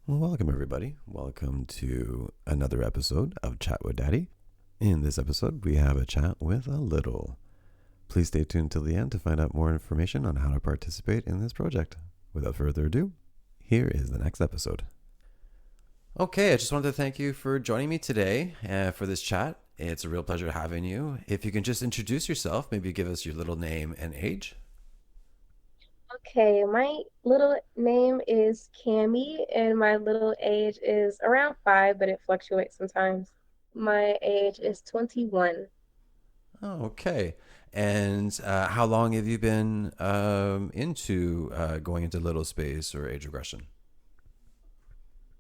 Well, welcome everybody. Welcome to another episode of Chat with Daddy. In this episode, we have a chat with a little. Please stay tuned till the end to find out more information on how to participate in this project. Without further ado, here is the next episode. Okay, I just wanted to thank you for joining me today for this chat. It's a real pleasure having you. If you can just introduce yourself, maybe give us your little name and age. Okay, my little name is Cammy, and my little age is around 5, but it fluctuates sometimes. My age is 21. Oh, okay. And how long have you been into going into little space or age regression?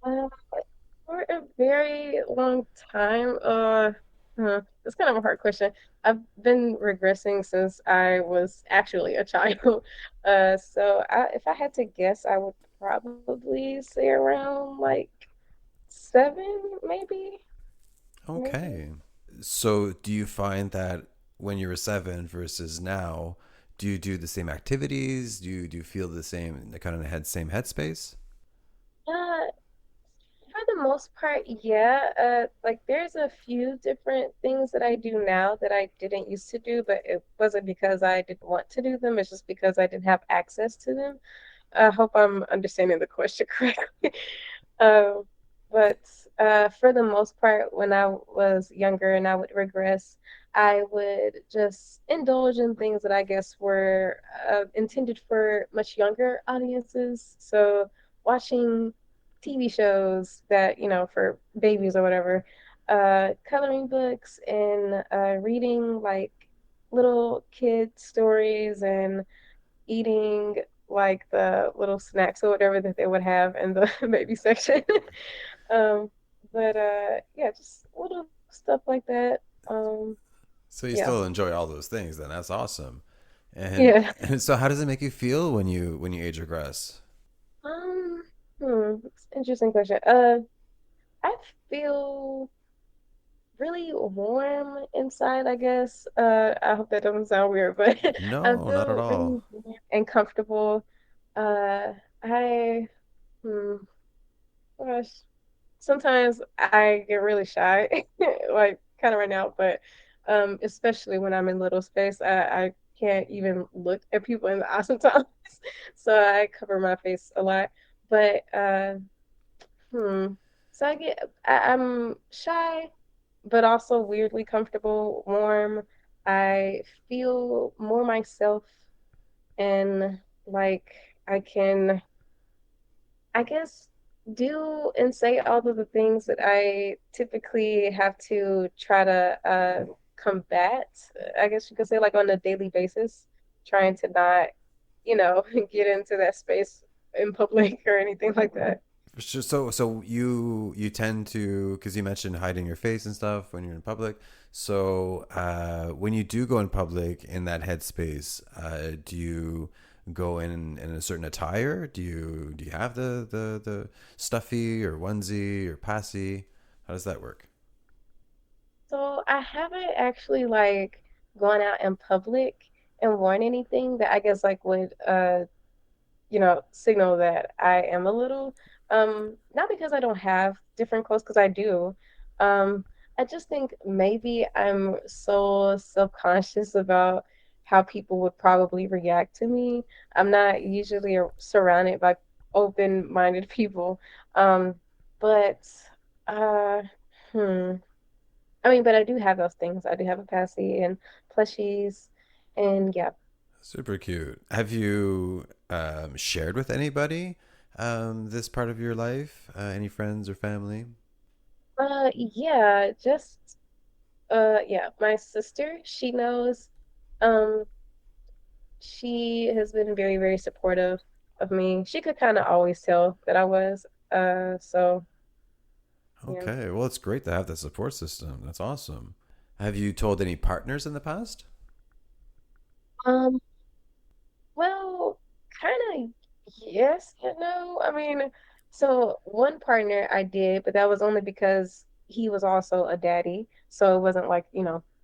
Uh, for a very long time, it's kind of a hard question. I've been regressing since I was actually a child. If I had to guess, I would probably say around like 7, maybe, maybe. Okay. So do you find that when you were seven versus now, do you do the same activities? Do you feel the same kind of same headspace? Uh, For the most part, yeah. Like there's a few different things that I do now that I didn't used to do, but it wasn't because I didn't want to do them. It's just because I didn't have access to them. I hope I'm understanding the question correctly. Um, but for the most part, when I was younger and I would regress, I would just indulge in things that I guess were intended for much younger audiences. So watching TV shows that, for babies or whatever, coloring books and reading like little kid stories and eating like the little snacks or whatever that they would have in the baby section. Um, but yeah, just little stuff like that. So you Yeah. still enjoy all those things, then that's awesome. And, Yeah. and so how does it make you feel when you age regress? Um, it's an interesting question. I feel really warm inside, I guess. I hope that doesn't sound weird, but I No, not at feel all. really warm and comfortable. I hmm, gosh, sometimes I get really shy, like kind of right now, but especially when I'm in little space, I can't even look at people in the eye sometimes. So I cover my face a lot. But hmm. So I'm shy, but also weirdly comfortable, warm. I feel more myself and like I can I guess do and say all of the things that I typically have to try to combat, I guess you could say, like on a daily basis, trying to not, get into that space in public or anything like that. So you tend to, because you mentioned hiding your face and stuff when you're in public. So when you do go in public in that headspace, do you go in a certain attire? Do you have the stuffy or onesie or passy? How does that work? So I haven't actually like gone out in public and worn anything that I guess like would signal that I am a little. Not because I don't have different clothes, because I do. Um, I just think maybe I'm so self-conscious about how people would probably react to me. I'm not usually surrounded by open-minded people. But uh, hmm. I mean, but I do have those things. I do have a passy and plushies, and yeah. Super cute. Have you shared with anybody this part of your life? Any friends or family? Yeah, yeah, my sister, she knows. Um, she has been very, very supportive of me. She could kind of always tell that I was. So yeah. Okay, well, it's great to have that support system. That's awesome. Have you told any partners in the past? Um, well, kind of yes and no. I mean, so one partner I did, but that was only because he was also a daddy. So it wasn't like,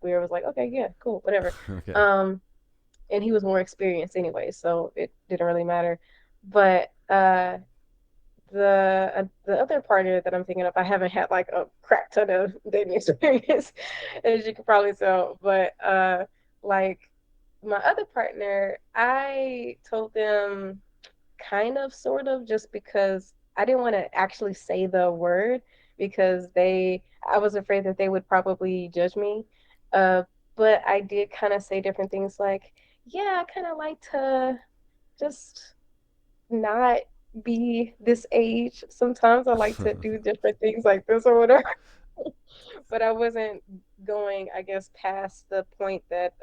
where it was like, okay, yeah, cool, whatever. Okay. Um, and he was more experienced anyway, so it didn't really matter. But the other partner that I'm thinking of, I haven't had like a crap ton of dating experience, as you can probably tell. But like my other partner, I told them kind of, sort of, just because I didn't want to actually say the word because I was afraid that they would probably judge me. Uh, but I did kind of say different things like, yeah, I kind of like to just not be this age. Sometimes I like to do different things like this or whatever. But I wasn't going, I guess, past the point that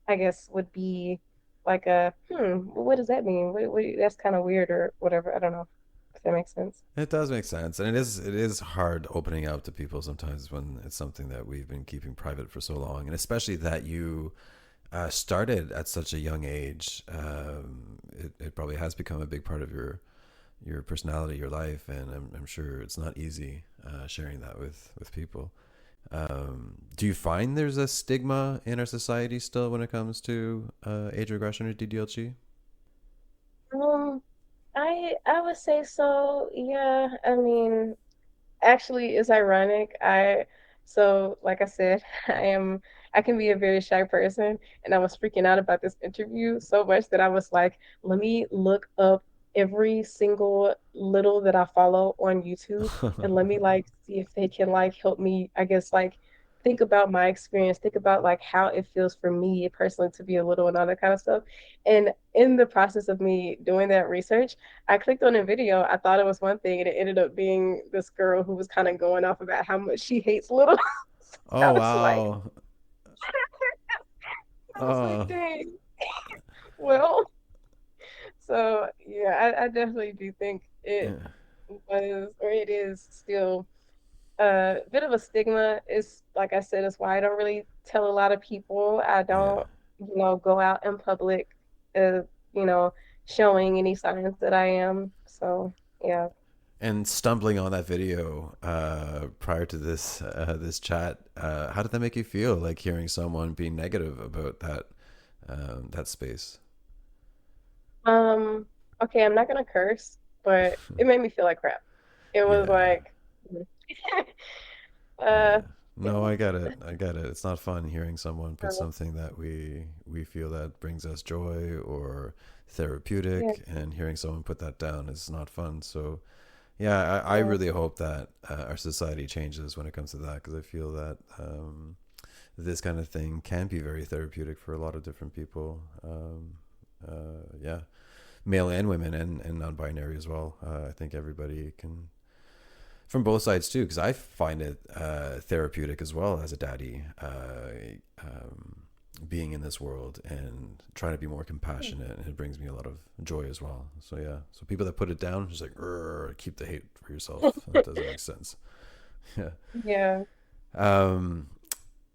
I guess would be like a what does that mean? That's kind of weird or whatever. I don't know if that makes sense. It does make sense, and it is hard opening up to people sometimes when it's something that we've been keeping private for so long, and especially that you started at such a young age. It probably has become a big part of your personality, your life, and I'm sure it's not easy sharing that with people. Do you find there's a stigma in our society still when it comes to age regression or DDLG? Um, I would say so. Yeah, I mean, actually, it's ironic. Like I said, I can be a very shy person, and I was freaking out about this interview so much that I was like, let me look up every single little that I follow on YouTube and let me like see if they can like help me, I guess, like think about my experience, think about like how it feels for me personally to be a little and all that kind of stuff. And in the process of me doing that research, I clicked on a video. I thought it was one thing, and it ended up being this girl who was kind of going off about how much she hates little. I Oh was like, wow. I was like, Oh dang. Well, so yeah, I definitely do think it yeah. was, or it is still a bit of a stigma. Is like I said, it's why I don't really tell a lot of people. I Yeah. don't, go out in public, uh, you know, showing any signs that I am. So yeah. And stumbling on that video prior to this chat, how did that make you feel? Like hearing someone being negative about that space. Um, okay, I'm not gonna curse, but it made me feel like crap. It was Yeah, like, yeah. uh, it No, I was, get it. I get it. It's not fun hearing someone put uh, something that we feel that brings us joy or yeah, therapeutic, and hearing someone put that down is not fun. So yeah, I yeah, really hope that our society changes when it comes to that, because I feel that this kind of thing can be very therapeutic for a lot of different people. Yeah, male and women and non-binary as well. I think everybody can, from both sides too, because I find it therapeutic as well as a daddy, being in this world and trying to be more compassionate, and it brings me a lot of joy as well. So yeah, so people that put it down, just like keep the hate for yourself. That doesn't make sense. Yeah. yeah. Um,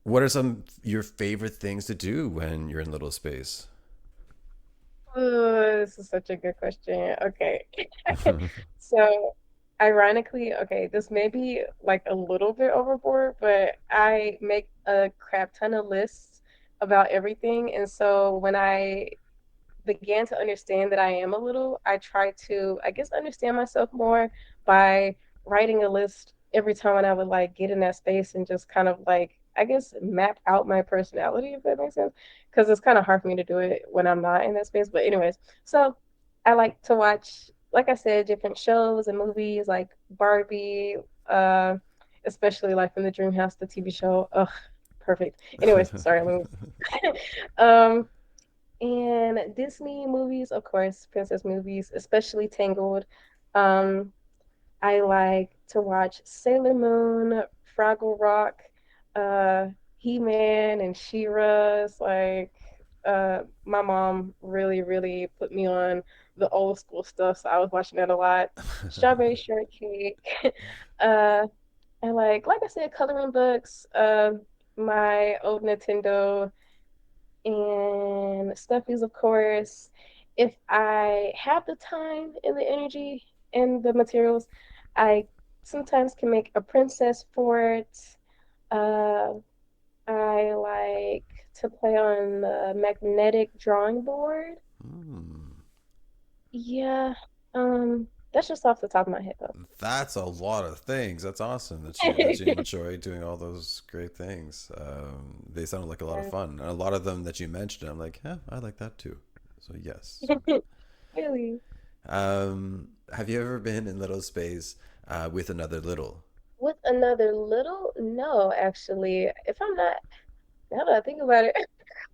what are some your favorite things to do when you're in little space? This is such a good question. Okay. So, ironically, okay, this may be like a little bit overboard, but I make a crap ton of lists about everything. And so when I began to understand that I am a little, I try to, I guess, understand myself more by writing a list every time when I would like get in that space and just kind of like, I guess, map out my personality, if that makes sense. Because it's kind of hard for me to do it when I'm not in that space. But, anyways, so I like to watch, like I said, different shows and movies like Barbie, uh, especially like from the Dream House, the TV show. Ugh, perfect. Anyways, sorry, let me. um, and Disney movies, of course, princess movies, especially Tangled. Um, I like to watch Sailor Moon, Fraggle Rock, uh, He-Man, and She-Ra. It's like my mom really, really put me on the old school stuff, so I was watching that a lot. Strawberry Shortcake. uh, I like I said, coloring books. My old Nintendo and stuffies, of course. If I have the time and the energy and the materials, I sometimes can make a princess fort. Uh, I like to play on the magnetic drawing board. Hmm. Yeah, um, That's just off the top of my head though. That's a lot of things. That's awesome that you enjoy doing all those great things. They sounded like a lot of Yeah. fun, and a lot of them that you mentioned, I'm like, yeah, I like that too. So yes. Really? Have you ever been in little space with another little? With another little? No, actually. If I'm not, now that I think about it,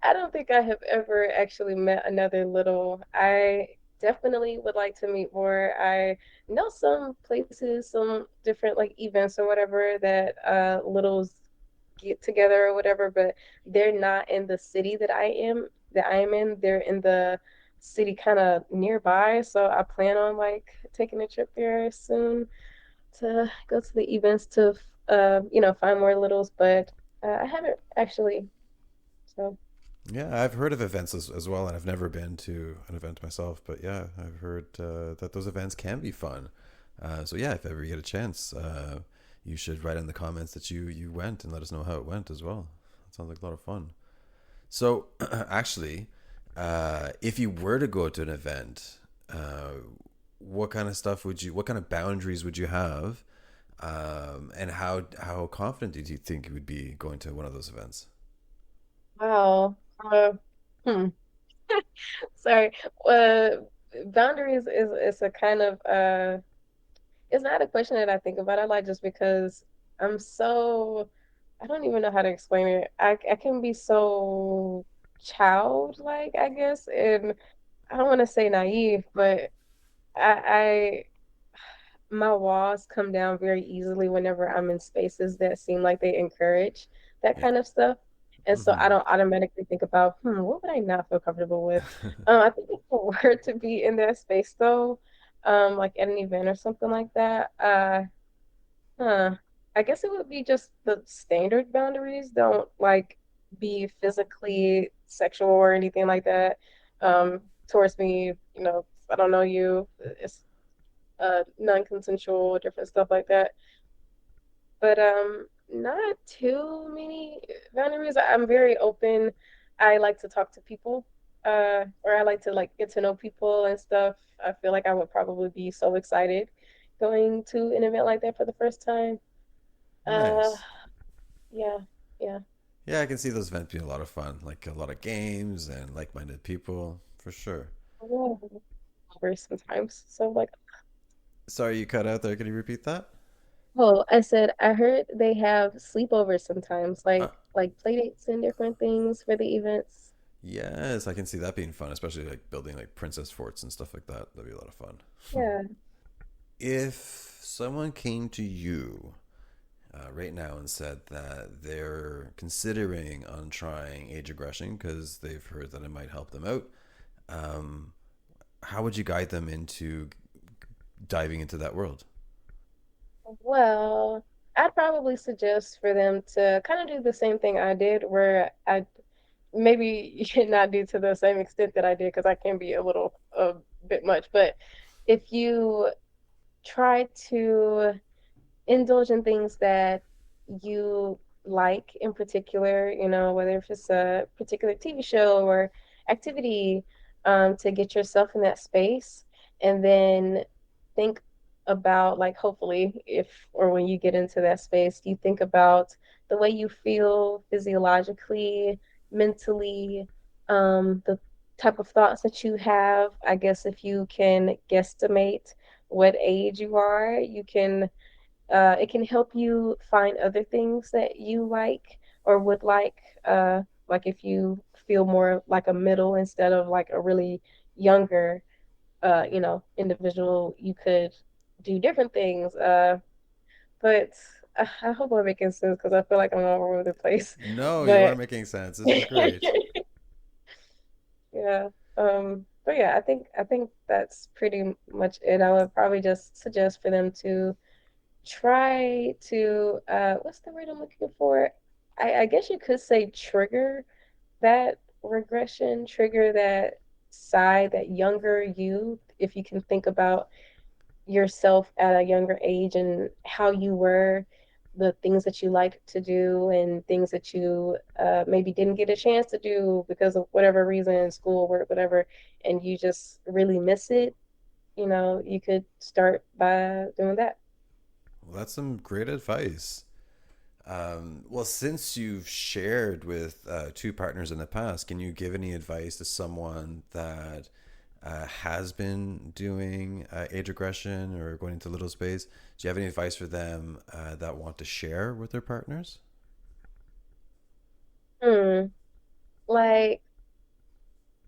I don't think I have ever actually met another little. I definitely would like to meet more. I know some places, some different like events or whatever that littles get together or whatever, but they're not in the city that I am in. They're in the city kind of nearby. So I plan on like taking a trip there soon to go to the events to find more littles, but I haven't actually. So Yeah, I've heard of events as well, and I've never been to an event myself. But yeah, I've heard that those events can be fun. So yeah, if ever you get a chance, you should write in the comments that you went and let us know how it went as well. It sounds like a lot of fun. So actually, if you were to go to an event, what kind of stuff what kind of boundaries would you have, and how confident do you think you would be going to one of those events? wow. Hmm. Sorry. Uh, boundaries is a kind of it's not a question that I think about a lot just because I'm so I don't even know how to explain it. I can be so childlike, I guess, and I don't want to say naive, but I my walls come down very easily whenever I'm in spaces that seem like they encourage that Yeah. kind of stuff. And so I Mm-hmm. don't automatically think about, what would I not feel comfortable with? I think if it were to be in that space though, like at an event or something like that, huh, I guess it would be just the standard boundaries. Don't like be physically sexual or anything like that, towards me, I don't know you. It's non-consensual, different stuff like that. But not too many boundaries. I'm very open. I like to talk to people, or I like to like get to know people and stuff. I feel like I would probably be so excited going to an event like that for the first time. Uh, Nice. yeah, yeah. Yeah, I can see those events being a lot of fun, like a lot of games and like-minded people, for sure. Yeah. Over sometimes. So like, Sorry, you cut out there. Can you repeat that? oh, I said I heard they have sleepovers sometimes, Uh, like play dates and different things for the events. yes, I can see that being fun, especially like building like princess forts and stuff like that. That'd be a lot of fun. Yeah. If someone came to you right now and said that they're considering on trying age regression because they've heard that it might help them out, um, how would you guide them into diving into that world? Well, I'd probably suggest for them to kind of do the same thing I did, where I maybe not do to the same extent that I did, because I can be a bit much. But if you try to indulge in things that you like in particular, whether if it's a particular TV show or activity, to get yourself in that space. And then think about, like, hopefully, if or when you get into that space, you think about the way you feel physiologically, mentally, the type of thoughts that you have. I guess if you can guesstimate what age you are, you can it can help you find other things that you like or would like if you feel more like a middle instead of like a really younger, individual, you could do different things. But I hope I'm making sense because I feel like I'm all over the place. No, you are But making sense. This is great. yeah, but yeah, I think that's pretty much it. I would probably just suggest for them to try to what's the word I'm looking for? I guess you could say trigger that regression, trigger that side, that younger you, if you can think about yourself at a younger age and how you were, the things that you liked to do and things that you maybe didn't get a chance to do because of whatever reason, school, work, whatever, and you just really miss it. you could start by doing that. Well, that's some great advice. Well, since you've shared with two partners in the past, can you give any advice to someone that has been doing age regression or going into little space? Do you have any advice for them that want to share with their partners? Hmm. Like,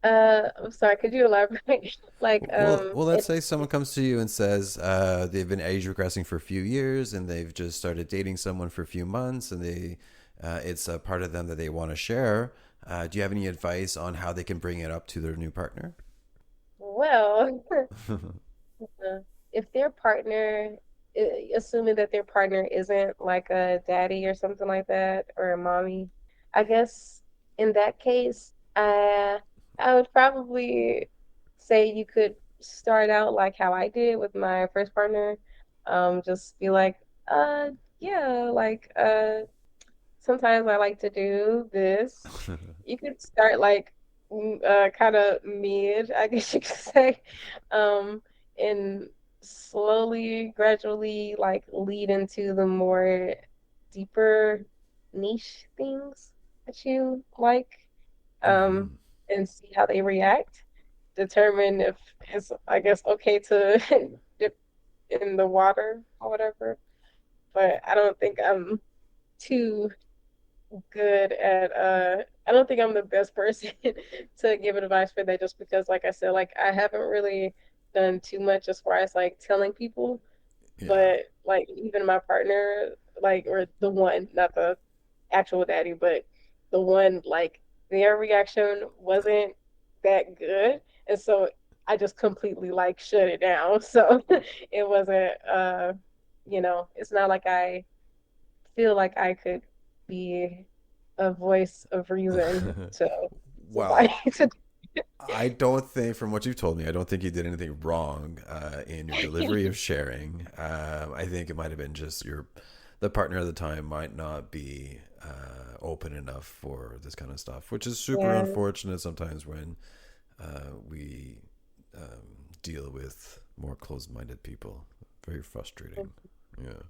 I'm sorry, could you elaborate? Like, Well, let's say someone comes to you and says they've been age regressing for a few years and they've just started dating someone for a few months and it's a part of them that they want to share. Do you have any advice on how they can bring it up to their new partner? well, Uh, if their partner, assuming that their partner isn't like a daddy or something like that, or a mommy, I guess in that case, I would probably say you could start out like how I did with my first partner. Just be like, uh, yeah, like, sometimes I like to do this. You could start like kind of mid, I guess you could say, um, and slowly, gradually, like lead into the more deeper niche things that you like, um, Hmm. and see how they react. Determine if it's, I guess, okay to dip in the water or whatever. But I don't think I'm too good at I don't think I'm the best person to give advice for that just because like I said, like I haven't really done too much as far as like telling people, Yeah. but like even my partner, like or the one, not the actual daddy, but the one, like their reaction wasn't that good. And so I just completely like shut it down. So it wasn't it's not like I feel like I could be a voice of reason to somebody Well, to I don't think, from what you've told me, I don't think you did anything wrong in your delivery of sharing. I think it might have been just the partner at the time might not be open enough for this kind of stuff, which is super yeah. unfortunate sometimes when we deal with more closed-minded people. Very frustrating. Yeah.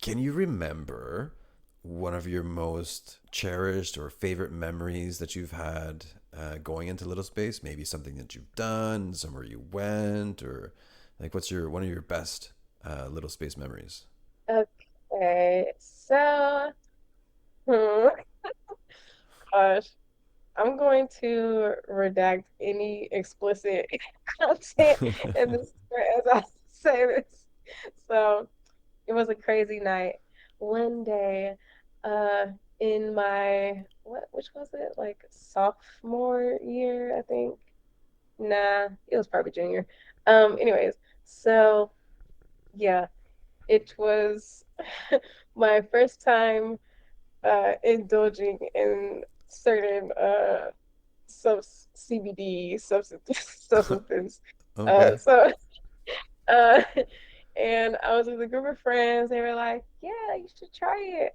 Can you remember one of your most cherished or favorite memories that you've had going into Little Space? Maybe something that you've done, somewhere you went, or like what's your one of your best Little Space memories? Okay. So, hmm, gosh, I'm going to redact any explicit content in this as I say this. So, it was a crazy night. One day, uh, in my which was it? Like sophomore year, I think. Nah, it was probably junior. Anyways, so yeah, it was my first time indulging in certain CBD substance. Okay. So uh and I was with a group of friends. They were like, "Yeah, you should try it.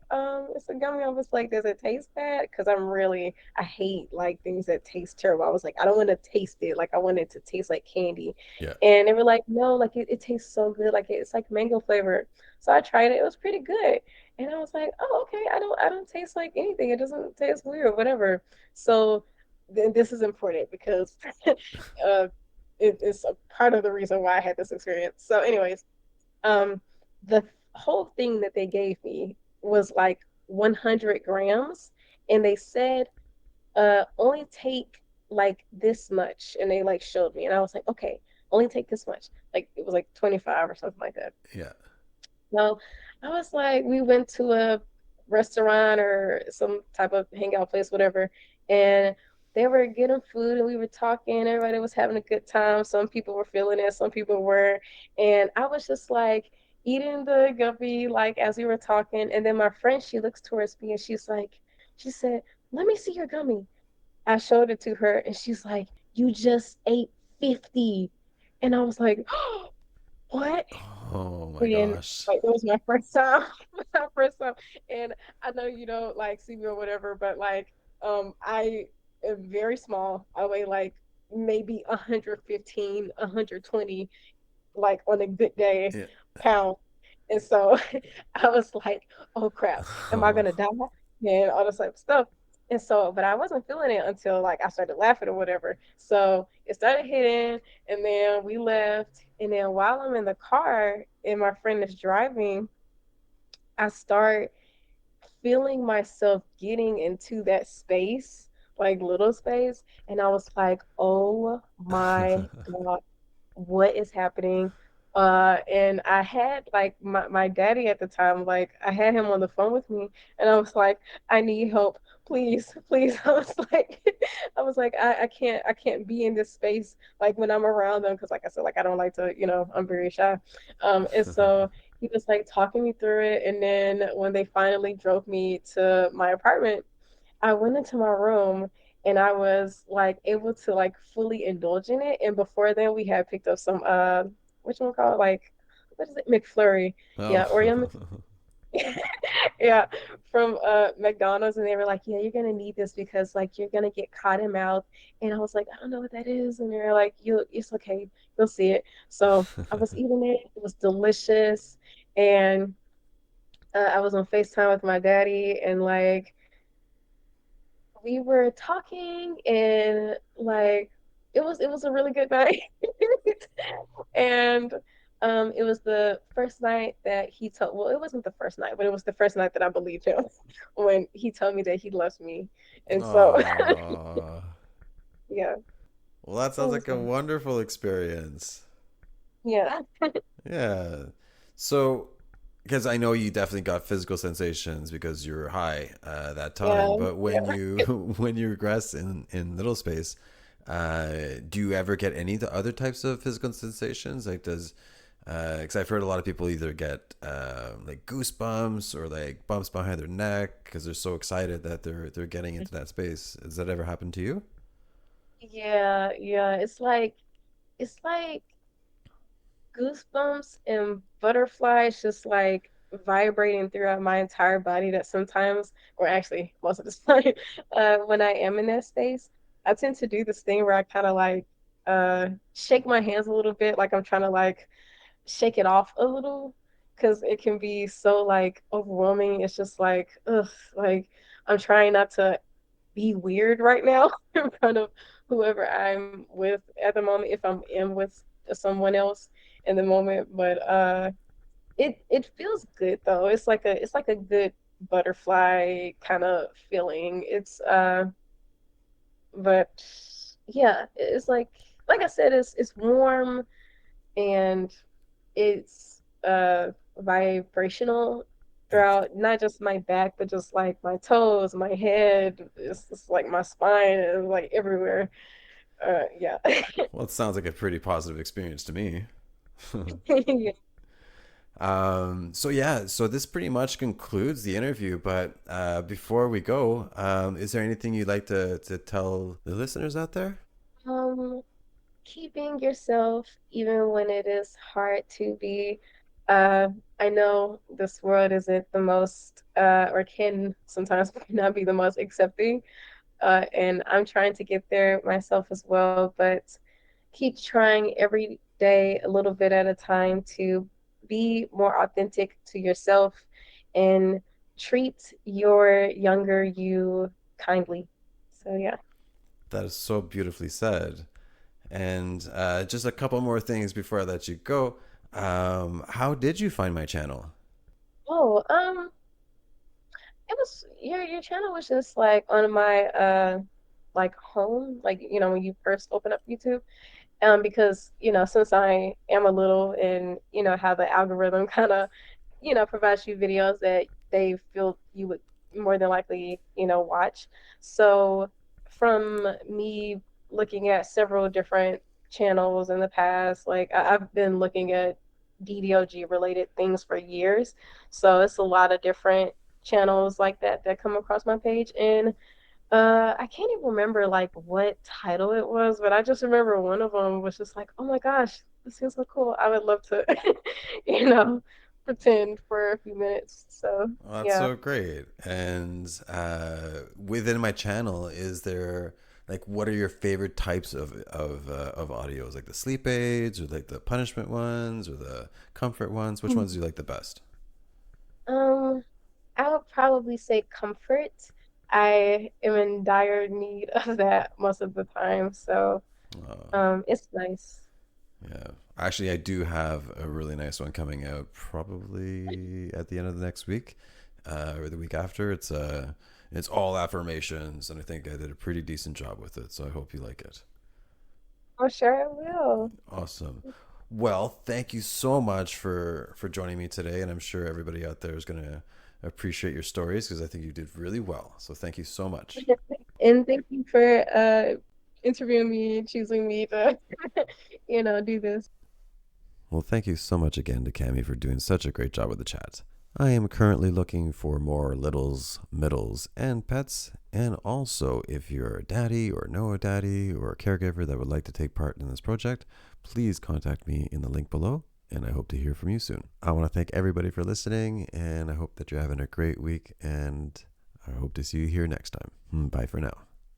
It's a gummy." I was like, "Does it taste bad?" Because I hate like things that taste terrible. I was like, I don't want to taste it. Like I want it to taste like candy. Yeah. And they were like, "No, like it tastes so good. Like it's like mango flavor." So I tried it. It was pretty good. And I was like, "Oh, okay. I don't taste like anything. It doesn't taste weird, whatever." So then this is important because uh, it's a part of the reason why I had this experience. So, anyways. Um, the whole thing that they gave me was like 100 grams, and they said, only take like this much, and they like showed me, and I was like, okay, only take this much. Like it was like 25 or something like that. Yeah. Well, I was like, we went to a restaurant or some type of hangout place, whatever, and they were getting food and we were talking. Everybody was having a good time. Some people were feeling it, some people weren't. And I was just like eating the guppy, like as we were talking. And then my friend, she looks towards me and she said, "Let me see your gummy." I showed it to her and she's like, "You just ate 50." And I was like, "What?" Oh my And gosh. like it was my first time, my first time. And I know you don't like see me or whatever, but like I am very small. I weigh like maybe 115, 120, like on a good day, Yeah. pound. And so I was like, oh crap, am I gonna die? And all this type of stuff. And so, but I wasn't feeling it until like I started laughing or whatever. So it started hitting, and then we left. And then while I'm in the car and my friend is driving, I start feeling myself getting into that space, like little space. And I was like, oh my God, what is happening? And I had like my daddy at the time, like I had him on the phone with me, and I was like, I need help, please, please. I was like, I can't be in this space like when I'm around them, because like I said, like I don't like to, I'm very shy. And so he was like talking me through it, and then when they finally drove me to my apartment, I went into my room and I was like able to like fully indulge in it. And before then, we had picked up some which one called like what is it, McFlurry? Oh. Yeah, Oreo yeah, from McDonald's, and they were like, "Yeah, you're gonna need this because like you're gonna get cotton mouth." And I was like, "I don't know what that is," and they're like, it's okay, you'll see it." So I was eating it; it was delicious, and I was on FaceTime with my daddy, and like we were talking, and like it was a really good night. And it was the first night that he told, well, it wasn't the first night, but it was the first night that I believed him when he told me that he loves me. And so Aw. yeah, Well, that it sounds was like a nice. wonderful experience. Yeah. Yeah. So, because I know you definitely got physical sensations because you were high that Yeah. time, but when Yeah. you when you regress in little space, do you ever get any other types of physical sensations? Like, does because I've heard a lot of people either get like goosebumps or like bumps behind their neck because they're so excited that they're getting into that space. Has that ever happened to you? Yeah, yeah. It's like goosebumps and butterflies just like vibrating throughout my entire body, that sometimes, or actually most of the time, when I am in that space, I tend to do this thing where I kind of like shake my hands a little bit, like I'm trying to like shake it off a little, because it can be so like overwhelming. It's just like, ugh, like I'm trying not to be weird right now in front of whoever I'm with at the moment, if I'm in with someone else in the moment. But it feels good though. It's like a good butterfly kind of feeling. It's but yeah, it's like I said, it's warm, and it's vibrational It's throughout not just my back, but just like my toes, my head. It's just like my spine and like everywhere. Yeah. well, it sounds like a pretty positive experience to me. Yeah. So yeah, so this pretty much concludes the interview. But before we go, is there anything you'd like to tell the listeners out there? Um, Keeping yourself even when it is hard to be. Uh, I know this world isn't the most, or can sometimes not be the most accepting, and I'm trying to get there myself as well, but keep trying every day a little bit at a time to be more authentic to yourself and treat your younger you kindly. So yeah. That is so beautifully said. And just a couple more things before I let you go. How did you find my channel? Oh, it was your channel was just like on my like home, like when you first open up YouTube. Because since I am a little, and how the algorithm kind of provides you videos that they feel you would more than likely watch. So from me looking at several different channels in the past, like I've been looking at DDLG related things for years, so it's a lot of different channels like that come across my page. And I can't even remember like what title it was, but I just remember one of them was just like, "Oh my gosh, this feels so cool. I would love to, you know, pretend for a few minutes." So, Well, that's yeah. so great. And within my channel, is there Like, what are your favorite types of audios? Like the sleep aids, or like the punishment ones, or the comfort ones? Which ones do you like the best? Um, I would probably say comfort. I am in dire need of that most of the time, so Uh, it's nice. yeah, actually, I do have a really nice one coming out probably at the end of the next week, or the week after. It's all affirmations, and I think I did a pretty decent job with it. So I hope you like it. Oh, sure I will. Awesome. Well, thank you so much for joining me today, and I'm sure everybody out there is going to appreciate your stories because I think you did really well. So thank you so much. And thank you for interviewing me and choosing me to, do this. Well, thank you so much again to Cami for doing such a great job with the chat. I am currently looking for more littles, middles, and pets. And also, if you're a daddy or know a daddy or a caregiver that would like to take part in this project, please contact me in the link below. And I hope to hear from you soon. I want to thank everybody for listening, and I hope that you're having a great week. And I hope to see you here next time. Bye for now.